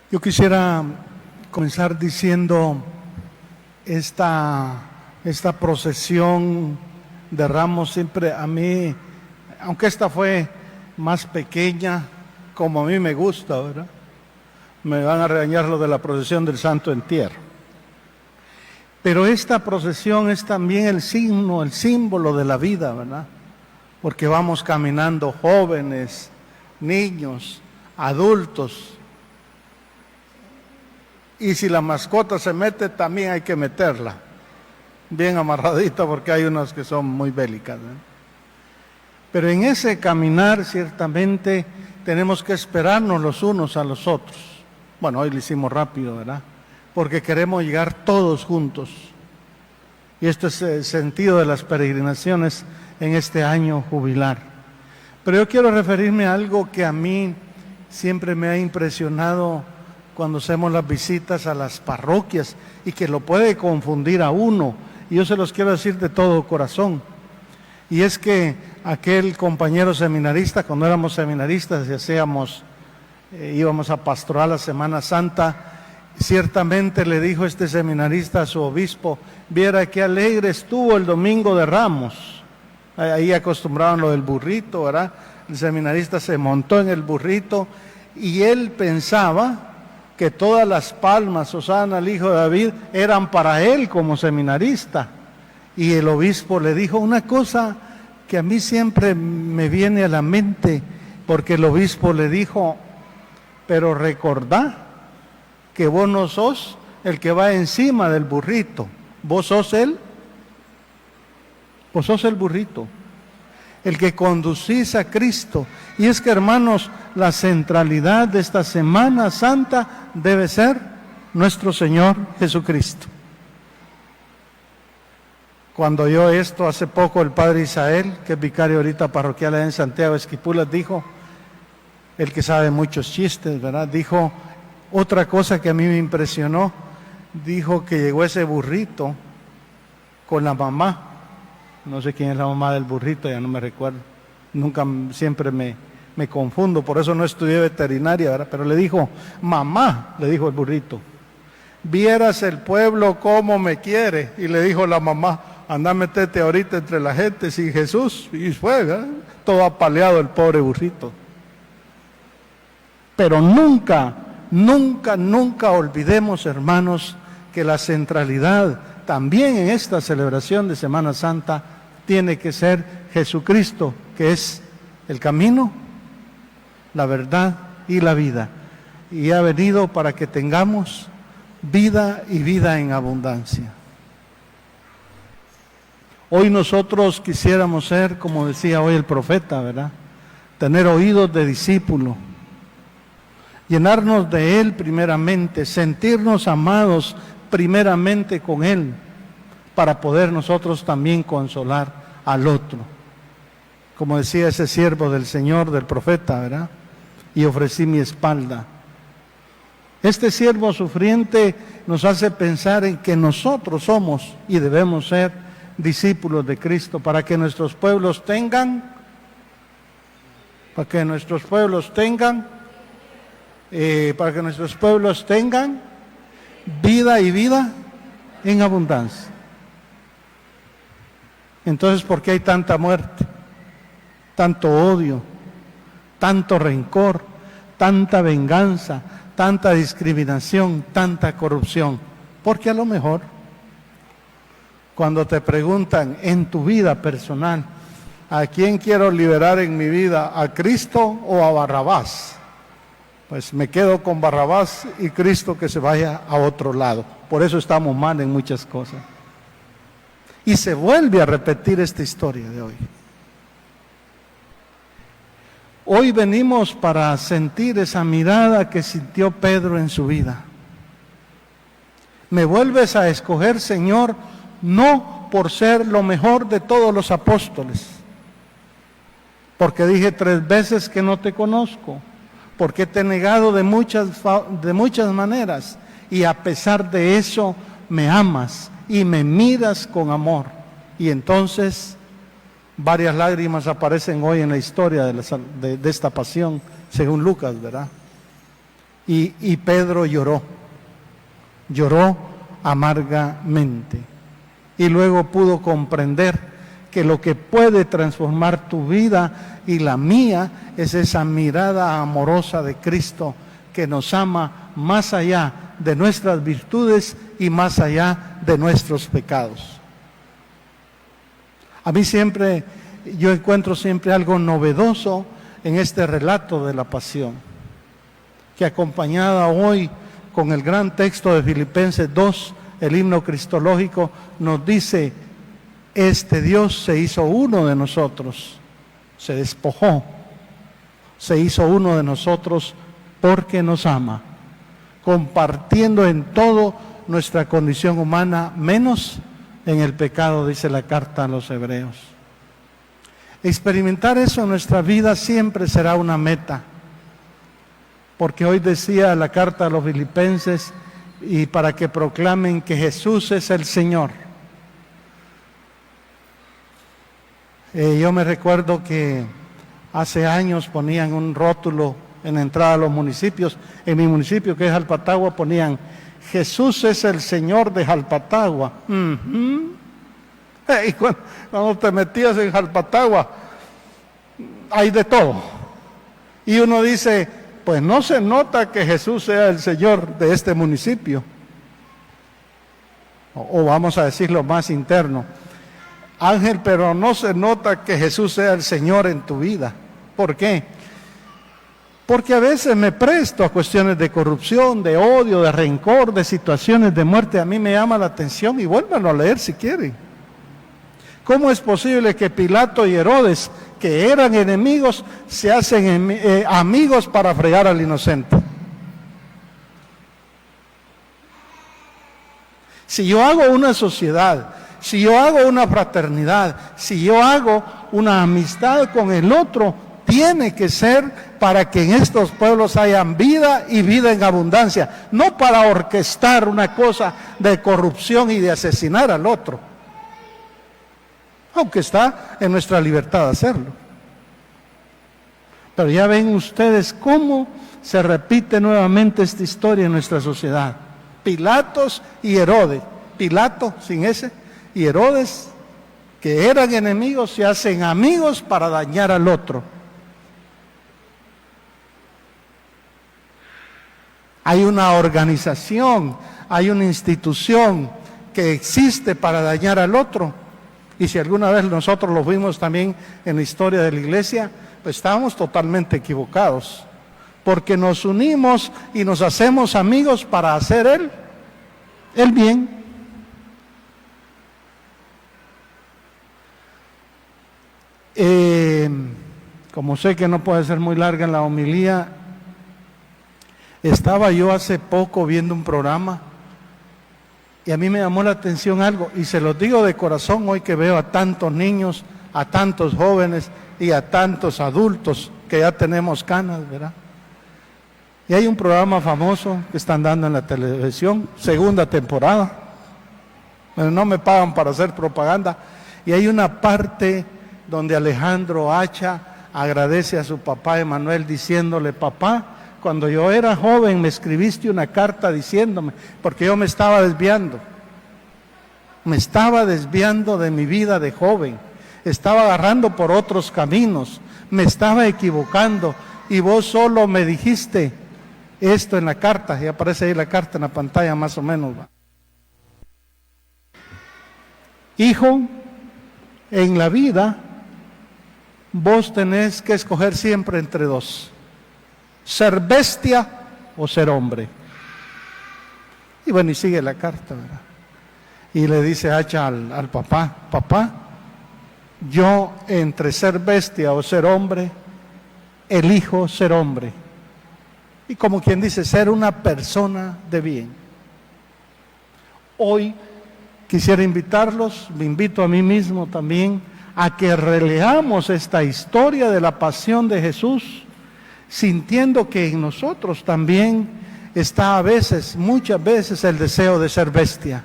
Yo quisiera comenzar diciendo esta procesión de Ramos siempre a mí, aunque esta fue más pequeña, como a mí me gusta, ¿verdad? Me van a regañar lo de la procesión del Santo Entierro. Pero esta procesión es también el signo, el símbolo de la vida, ¿verdad? Porque vamos caminando jóvenes, niños, adultos. Y si la mascota se mete, también hay que meterla, bien amarradita, porque hay unas que son muy bélicas, ¿verdad? Pero en ese caminar, ciertamente, tenemos que esperarnos los unos a los otros. Bueno, hoy lo hicimos rápido, ¿verdad? Porque queremos llegar todos juntos. Y este es el sentido de las peregrinaciones en este año jubilar. Pero yo quiero referirme a algo que a mí siempre me ha impresionado cuando hacemos las visitas a las parroquias y que lo puede confundir a uno. Y yo se los quiero decir de todo corazón. Y es que aquel compañero seminarista, cuando éramos seminaristas y íbamos a pastorar la Semana Santa, ciertamente le dijo este seminarista a su obispo: viera qué alegre estuvo el domingo de Ramos. Ahí acostumbraban lo del burrito, ¿verdad? El seminarista se montó en el burrito y él pensaba que todas las palmas, Hosana al Hijo de David, eran para él como seminarista. Y el obispo le dijo una cosa que a mí siempre me viene a la mente, porque el obispo le dijo: pero recordá que vos no sos el que va encima del burrito, vos sos el burrito, el que conducís a Cristo. Y es que, hermanos, la centralidad de esta Semana Santa debe ser nuestro Señor Jesucristo. Cuando oyó esto hace poco el padre Isael, que es vicario ahorita parroquial en Santiago Esquipulas, dijo, el que sabe muchos chistes, ¿verdad? Dijo otra cosa que a mí me impresionó. Dijo que llegó ese burrito con la mamá. No sé quién es la mamá del burrito, ya no me recuerdo. Siempre me confundo, por eso no estudié veterinaria, ¿verdad? Pero le dijo, mamá, le dijo el burrito, vieras el pueblo cómo me quiere. Y le dijo la mamá, anda, metete ahorita entre la gente sin Jesús. Y fue, ¿verdad? Todo apaleado el pobre burrito. Pero nunca olvidemos, hermanos, que la centralidad también en esta celebración de Semana Santa tiene que ser Jesucristo, que es el camino, la verdad y la vida. Y ha venido para que tengamos vida y vida en abundancia. Hoy nosotros quisiéramos ser, como decía hoy el profeta, ¿verdad? Tener oídos de discípulo, llenarnos de Él primeramente, sentirnos amados primeramente con Él, para poder nosotros también consolar al otro. Como decía ese siervo del Señor, del profeta, ¿verdad? Y ofrecí mi espalda. Este siervo sufriente nos hace pensar en que nosotros somos y debemos ser discípulos de Cristo para que nuestros pueblos tengan vida y vida en abundancia. Entonces, ¿por qué hay tanta muerte, tanto odio, tanto rencor, tanta venganza, tanta discriminación, tanta corrupción? Porque a lo mejor, cuando te preguntan en tu vida personal, ¿a quién quiero liberar en mi vida? ¿A Cristo o a Barrabás? Pues me quedo con Barrabás y Cristo que se vaya a otro lado. Por eso estamos mal en muchas cosas. Y se vuelve a repetir esta historia de hoy. Hoy venimos para sentir esa mirada que sintió Pedro en su vida. Me vuelves a escoger, Señor, no por ser lo mejor de todos los apóstoles, porque dije 3 veces que no te conozco, porque te he negado de muchas maneras, y a pesar de eso me amas y me miras con amor. Y entonces varias lágrimas aparecen hoy en la historia de esta pasión, según Lucas, ¿verdad? Y Pedro lloró amargamente. Y luego pudo comprender que lo que puede transformar tu vida y la mía es esa mirada amorosa de Cristo que nos ama más allá de nuestras virtudes y más allá de nuestros pecados. A mí yo encuentro siempre algo novedoso en este relato de la pasión, que acompañada hoy con el gran texto de Filipenses 2, el himno cristológico, nos dice: este Dios se hizo uno de nosotros, se despojó, se hizo uno de nosotros porque nos ama, compartiendo en todo nuestra condición humana, menos en el pecado, dice la carta a los Hebreos. Experimentar eso en nuestra vida siempre será una meta, porque hoy decía la carta a los Filipenses, y para que proclamen que Jesús es el Señor. Yo me recuerdo que hace años ponían un rótulo en la entrada a los municipios. En mi municipio, que es Jalpatagua, ponían: Jesús es el Señor de Jalpatagua. Y cuando te metías en Jalpatagua, hay de todo. Y uno dice: pues no se nota que Jesús sea el Señor de este municipio. O vamos a decirlo más interno: Ángel, pero no se nota que Jesús sea el Señor en tu vida. ¿Por qué? Porque a veces me presto a cuestiones de corrupción, de odio, de rencor, de situaciones de muerte. A mí me llama la atención, y vuélvanlo a leer si quieren. ¿Cómo es posible que Pilato y Herodes, que eran enemigos, se hacen amigos para fregar al inocente? Si yo hago una sociedad, si yo hago una fraternidad, si yo hago una amistad con el otro, tiene que ser para que en estos pueblos hayan vida y vida en abundancia, no para orquestar una cosa de corrupción y de asesinar al otro, aunque está en nuestra libertad hacerlo. Pero ya ven ustedes cómo se repite nuevamente esta historia en nuestra sociedad. Pilatos y Herodes, Pilato sin ese, y Herodes, que eran enemigos, se hacen amigos para dañar al otro. Hay una organización, hay una institución que existe para dañar al otro. Y si alguna vez nosotros lo vimos también en la historia de la iglesia, pues estábamos totalmente equivocados, porque nos unimos y nos hacemos amigos para hacer el bien. Como sé que no puede ser muy larga en la homilía, estaba yo hace poco viendo un programa y a mí me llamó la atención algo, y se los digo de corazón hoy que veo a tantos niños, a tantos jóvenes y a tantos adultos que ya tenemos canas, ¿verdad? Y hay un programa famoso que están dando en la televisión, segunda temporada, pero no me pagan para hacer propaganda, y hay una parte donde Alejandro Hacha agradece a su papá Emanuel diciéndole: papá, cuando yo era joven me escribiste una carta diciéndome, porque yo me estaba desviando de mi vida de joven, estaba agarrando por otros caminos, me estaba equivocando, y vos solo me dijiste esto en la carta, y aparece ahí la carta en la pantalla más o menos. Hijo, en la vida vos tenés que escoger siempre entre dos: ser bestia o ser hombre. Y bueno, y sigue la carta, ¿verdad? Y le dice Hacha al papá: papá, yo entre ser bestia o ser hombre, elijo ser hombre. Y como quien dice, ser una persona de bien. Hoy quisiera invitarlos, me invito a mí mismo también, a que releamos esta historia de la pasión de Jesús, sintiendo que en nosotros también está a veces, muchas veces, el deseo de ser bestia.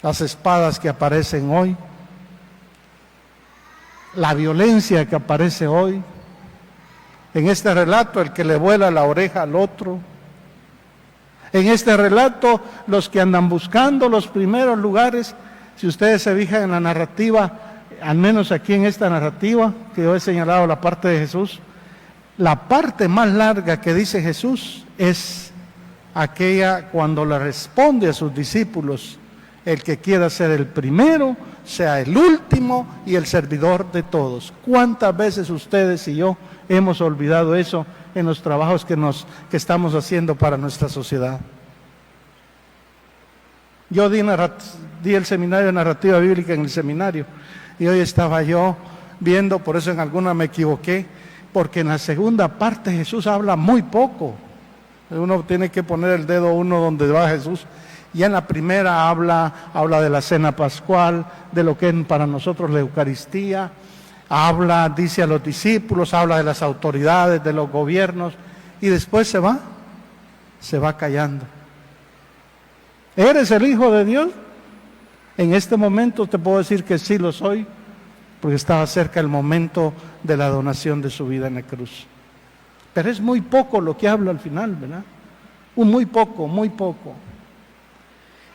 Las espadas que aparecen hoy, la violencia que aparece hoy, En este relato, el que le vuela la oreja al otro. En este relato, los que andan buscando los primeros lugares, si ustedes se fijan en la narrativa, al menos aquí en esta narrativa, que yo he señalado la parte de Jesús, la parte más larga que dice Jesús es aquella cuando le responde a sus discípulos: el que quiera ser el primero, sea el último y el servidor de todos. ¿Cuántas veces ustedes y yo hemos olvidado eso en los trabajos que estamos haciendo para nuestra sociedad? Yo di el seminario de narrativa bíblica en el seminario, y hoy estaba yo viendo, por eso en alguna me equivoqué, porque en la segunda parte Jesús habla muy poco. Uno tiene que poner el dedo donde va Jesús. Y en la primera habla de la cena pascual, de lo que es para nosotros la Eucaristía, dice a los discípulos, habla de las autoridades, de los gobiernos, y después se va callando. ¿Eres el Hijo de Dios? En este momento te puedo decir que sí lo soy, porque estaba cerca el momento de la donación de su vida en la cruz. Pero es muy poco lo que habla al final, ¿verdad? Muy poco, muy poco.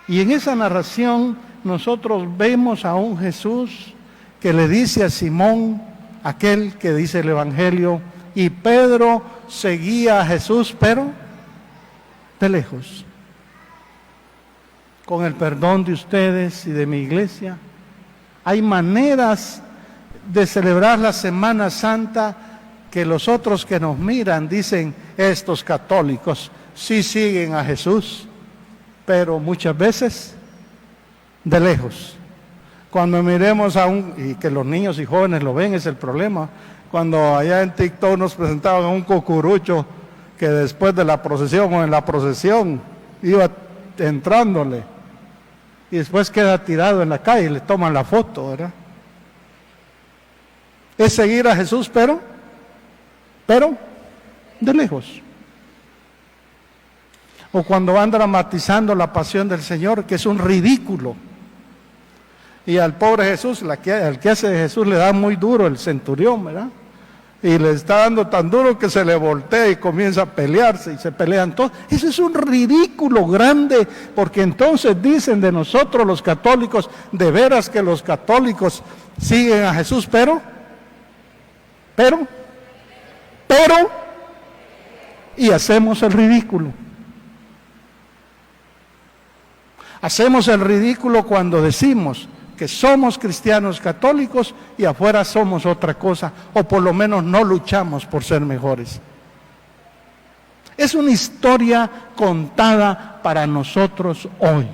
Y en esa narración nosotros vemos a un Jesús que le dice a Simón, aquel que dice el Evangelio, y Pedro seguía a Jesús, pero de lejos. Con el perdón de ustedes y de mi iglesia, hay maneras de celebrar la Semana Santa que los otros que nos miran dicen: estos católicos sí siguen a Jesús, pero muchas veces de lejos. Cuando miremos y que los niños y jóvenes lo ven, es el problema. Cuando allá en TikTok nos presentaban a un cucurucho que después de la procesión o en la procesión iba entrándole y después queda tirado en la calle y le toman la foto, ¿verdad? Es seguir a Jesús, pero de lejos. O cuando van dramatizando la pasión del Señor, que es un ridículo. Y al pobre Jesús, al que hace de Jesús le da muy duro el centurión, ¿verdad? Y le está dando tan duro que se le voltea y comienza a pelearse y se pelean todos. Eso es un ridículo grande, porque entonces dicen de nosotros los católicos, de veras que los católicos siguen a Jesús, pero, y hacemos el ridículo. Hacemos el ridículo cuando decimos que somos cristianos católicos y afuera somos otra cosa, o por lo menos no luchamos por ser mejores. Es una historia contada para nosotros hoy.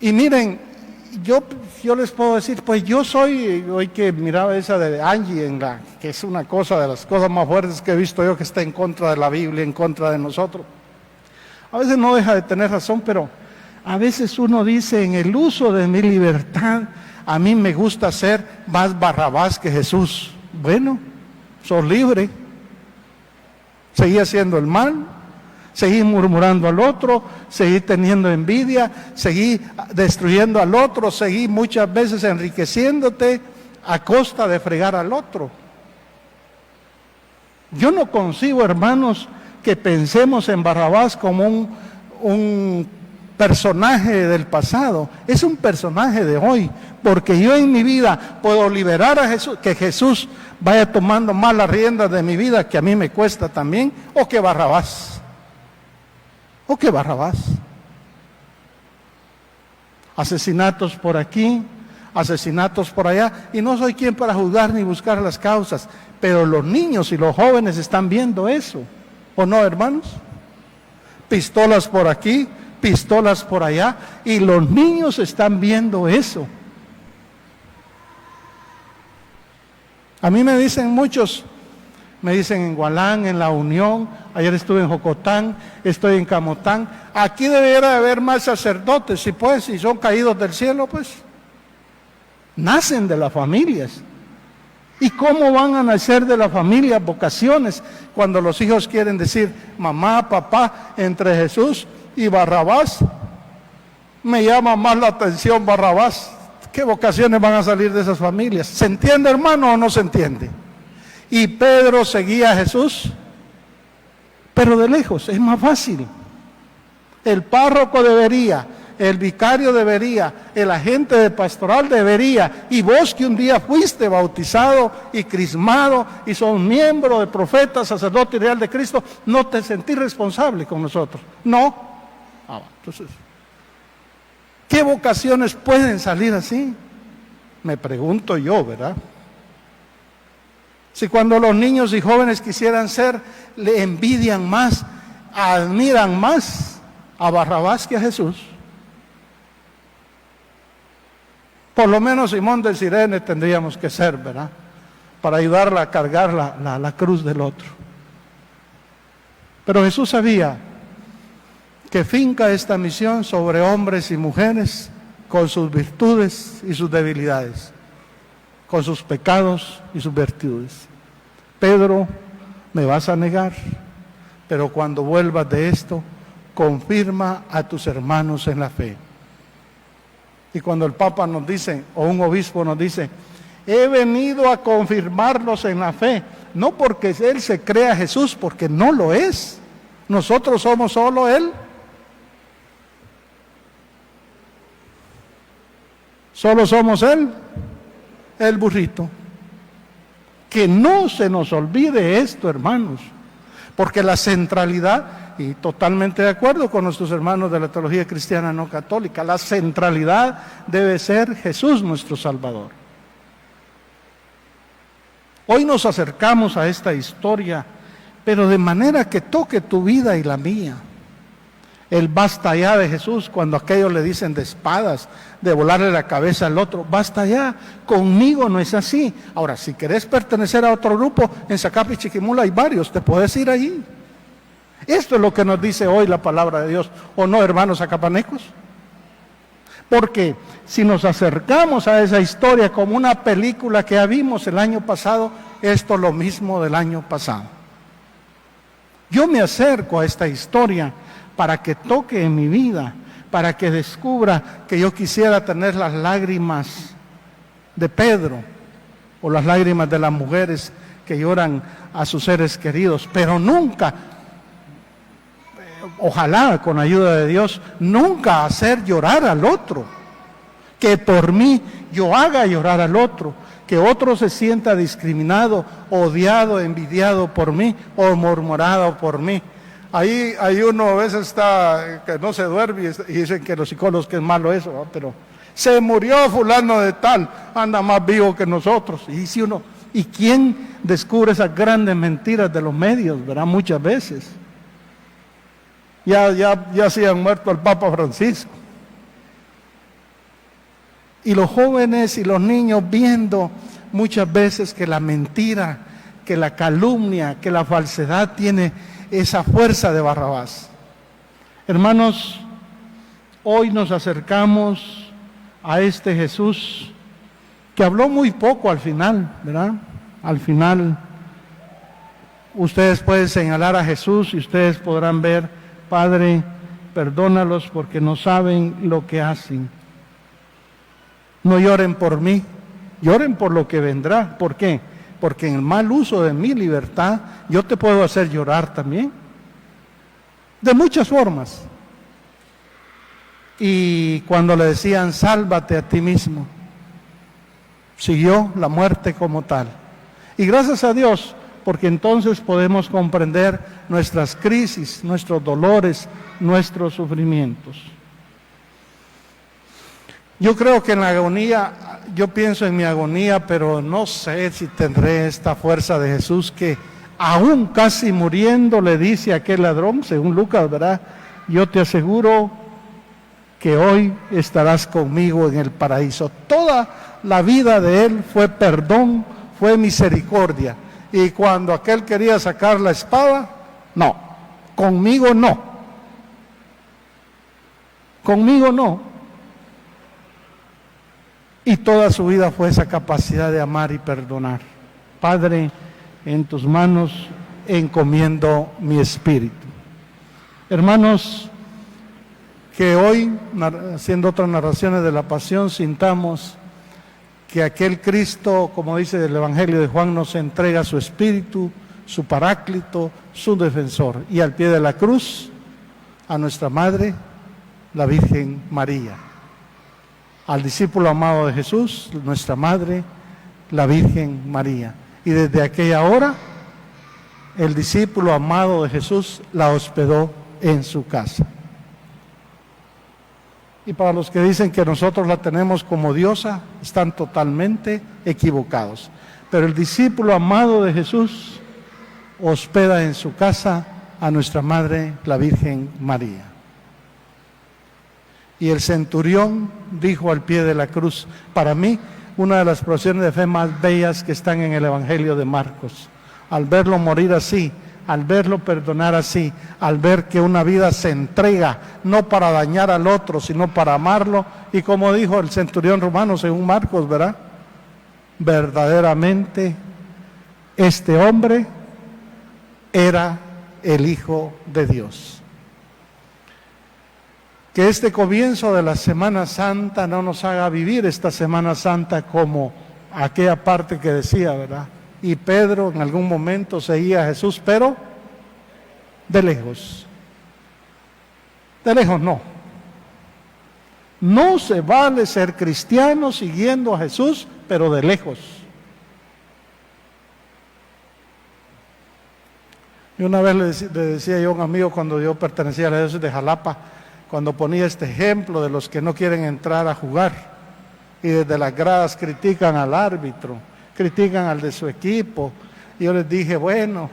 Y miren, yo les puedo decir, pues yo soy, hoy que miraba esa de Angie, que es una cosa de las cosas más fuertes que he visto yo, que está en contra de la Biblia, en contra de nosotros. A veces no deja de tener razón, pero a veces uno dice: en el uso de mi libertad, a mí me gusta ser más Barrabás que Jesús. Bueno, sos libre. Seguí haciendo el mal, seguí murmurando al otro, seguí teniendo envidia, seguí destruyendo al otro, seguí muchas veces enriqueciéndote a costa de fregar al otro. Yo no concibo, hermanos, que pensemos en Barrabás como un personaje del pasado. Es un personaje de hoy, porque yo en mi vida puedo liberar a Jesús, que Jesús vaya tomando más las riendas de mi vida, que a mí me cuesta también, o que Barrabás. Asesinatos por aquí, asesinatos por allá, y no soy quien para juzgar ni buscar las causas, pero los niños y los jóvenes están viendo eso, ¿o no, hermanos? Pistolas por aquí, pistolas por allá, y los niños están viendo eso. A mí me dicen muchos, me dicen en Gualán, en La Unión, ayer estuve en Jocotán, estoy en Camotán, aquí debería haber más sacerdotes, si son caídos del cielo, pues nacen de las familias. ¿Y cómo van a nacer de las familias vocaciones cuando los hijos quieren decir mamá, papá, entre Jesús y Barrabás? Me llama más la atención Barrabás ¿Qué vocaciones van a salir de esas familias? ¿Se entiende, hermano, o no se entiende? Y Pedro seguía a Jesús, pero de lejos, es más fácil. El párroco debería, el vicario debería, el agente de pastoral debería, y vos que un día fuiste bautizado y crismado y sos miembro de profeta, sacerdote y real de Cristo, no te sentís responsable con nosotros. No. Entonces, ¿qué vocaciones pueden salir así? Me pregunto yo, ¿verdad? Si cuando los niños y jóvenes quisieran ser, le envidian más, admiran más a Barrabás que a Jesús. Por lo menos Simón de Cirene tendríamos que ser, ¿verdad? Para ayudarla a cargar la cruz del otro. Pero Jesús sabía que finca esta misión sobre hombres y mujeres con sus virtudes y sus debilidades, con sus pecados y sus virtudes. Pedro, me vas a negar, pero cuando vuelvas de esto, confirma a tus hermanos en la fe. Y cuando el Papa nos dice, o un obispo nos dice, he venido a confirmarlos en la fe, no porque él se crea Jesús, porque no lo es. Nosotros somos solo él. Solo somos él, el burrito. Que no se nos olvide esto, hermanos, porque la centralidad, y totalmente de acuerdo con nuestros hermanos de la teología cristiana no católica, la centralidad debe ser Jesús nuestro Salvador. Hoy nos acercamos a esta historia, pero de manera que toque tu vida y la mía. El basta ya de Jesús, cuando aquellos le dicen de espadas, de volarle la cabeza al otro, basta ya, conmigo no es así. Ahora, si querés pertenecer a otro grupo, en Zacapi, Chiquimula hay varios, te puedes ir allí. Esto es lo que nos dice hoy la palabra de Dios, ¿o no, hermanos zacapanecos? Porque si nos acercamos a esa historia como una película que ya vimos el año pasado, esto es lo mismo del año pasado. Yo me acerco a esta historia para que toque en mi vida, para que descubra que yo quisiera tener las lágrimas de Pedro, o las lágrimas de las mujeres que lloran a sus seres queridos, pero nunca, ojalá con ayuda de Dios, nunca hacer llorar al otro, que por mí yo haga llorar al otro, que otro se sienta discriminado, odiado, envidiado por mí, o murmurado por mí. Ahí uno a veces está, que no se duerme y dicen que los psicólogos que es malo eso, ¿no? Pero se murió fulano de tal, anda más vivo que nosotros. Y si uno, ¿y quién descubre esas grandes mentiras de los medios, verdad? Muchas veces. Ya se han muerto al Papa Francisco. Y los jóvenes y los niños viendo muchas veces que la mentira, que la calumnia, que la falsedad tiene esa fuerza de Barrabás. Hermanos, hoy nos acercamos a este Jesús que habló muy poco al final, ¿verdad? Al final, ustedes pueden señalar a Jesús y ustedes podrán ver, Padre, perdónalos porque no saben lo que hacen. No lloren por mí, lloren por lo que vendrá. ¿Por qué? Porque en el mal uso de mi libertad, yo te puedo hacer llorar también. De muchas formas. Y cuando le decían, sálvate a ti mismo, siguió la muerte como tal. Y gracias a Dios, porque entonces podemos comprender nuestras crisis, nuestros dolores, nuestros sufrimientos. Yo creo que en la agonía, yo pienso en mi agonía, pero no sé si tendré esta fuerza de Jesús que aún casi muriendo le dice a aquel ladrón, según Lucas, ¿verdad? Yo te aseguro que hoy estarás conmigo en el paraíso. Toda la vida de él fue perdón, fue misericordia. Y cuando aquel quería sacar la espada, no, conmigo no. Conmigo no. Y toda su vida fue esa capacidad de amar y perdonar. Padre, en tus manos encomiendo mi espíritu. Hermanos, que hoy, haciendo otras narraciones de la pasión, sintamos que aquel Cristo, como dice el Evangelio de Juan, nos entrega su Espíritu, su Paráclito, su Defensor, y al pie de la cruz, a nuestra Madre, la Virgen María. Al discípulo amado de Jesús, nuestra Madre, la Virgen María. Y desde aquella hora, el discípulo amado de Jesús la hospedó en su casa. Y para los que dicen que nosotros la tenemos como diosa, están totalmente equivocados. Pero el discípulo amado de Jesús hospeda en su casa a nuestra Madre, la Virgen María. Y el centurión dijo al pie de la cruz, para mí, una de las profesiones de fe más bellas que están en el Evangelio de Marcos. Al verlo morir así, al verlo perdonar así, al ver que una vida se entrega, no para dañar al otro, sino para amarlo. Y como dijo el centurión romano, según Marcos, ¿verdad? Verdaderamente, este hombre era el Hijo de Dios. Que este comienzo de la Semana Santa no nos haga vivir esta Semana Santa como aquella parte que decía, ¿verdad? Y Pedro en algún momento seguía a Jesús, pero de lejos. De lejos no. No se vale ser cristiano siguiendo a Jesús, pero de lejos. Y una vez le decía yo a un amigo cuando yo pertenecía a la diócesis de Jalapa, cuando ponía este ejemplo de los que no quieren entrar a jugar y desde las gradas critican al árbitro, critican al de su equipo. Y yo les dije, bueno,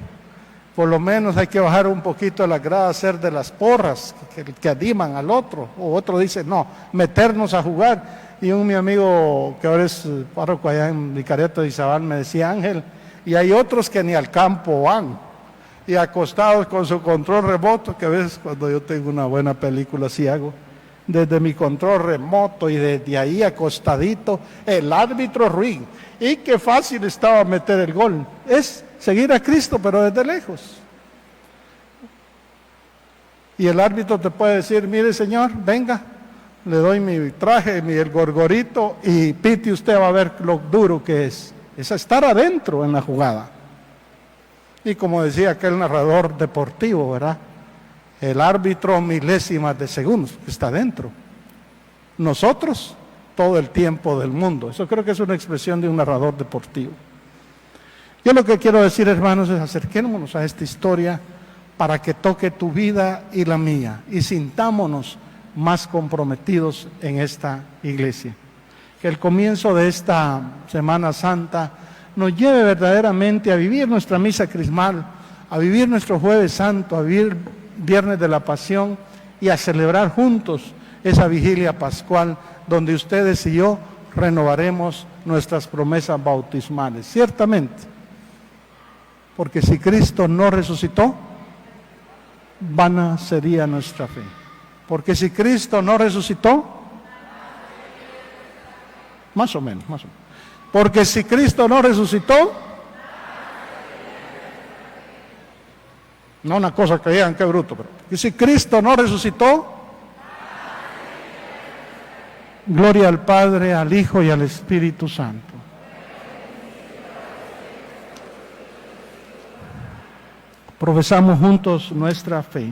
por lo menos hay que bajar un poquito de las gradas, hacer de las porras que animan al otro. O otro dice, no, meternos a jugar. Y mi amigo que ahora es párroco allá en Vicariato de Izabal me decía, Ángel, y hay otros que ni al campo van. Y acostados con su control remoto, que a veces cuando yo tengo una buena película así hago, desde mi control remoto y desde ahí acostadito, el árbitro ruin. Y qué fácil estaba meter el gol. Es seguir a Cristo, pero desde lejos. Y el árbitro te puede decir, mire señor, venga, le doy mi traje, el gorgorito, y pite, usted va a ver lo duro que es. Es estar adentro en la jugada. Y como decía aquel narrador deportivo, ¿verdad? El árbitro milésimas de segundos, que está dentro. Nosotros, todo el tiempo del mundo. Eso creo que es una expresión de un narrador deportivo. Yo lo que quiero decir, hermanos, es acerquémonos a esta historia para que toque tu vida y la mía. Y sintámonos más comprometidos en esta iglesia. Que el comienzo de esta Semana Santa nos lleve verdaderamente a vivir nuestra misa crismal, a vivir nuestro Jueves Santo, a vivir Viernes de la Pasión y a celebrar juntos esa vigilia pascual donde ustedes y yo renovaremos nuestras promesas bautismales, ciertamente. Porque si Cristo no resucitó, vana sería nuestra fe. Porque si Cristo no resucitó, más o menos. Porque si Cristo no resucitó, no una cosa que digan, qué bruto, pero que si Cristo no resucitó, gloria al Padre, al Hijo y al Espíritu Santo. Profesamos juntos nuestra fe.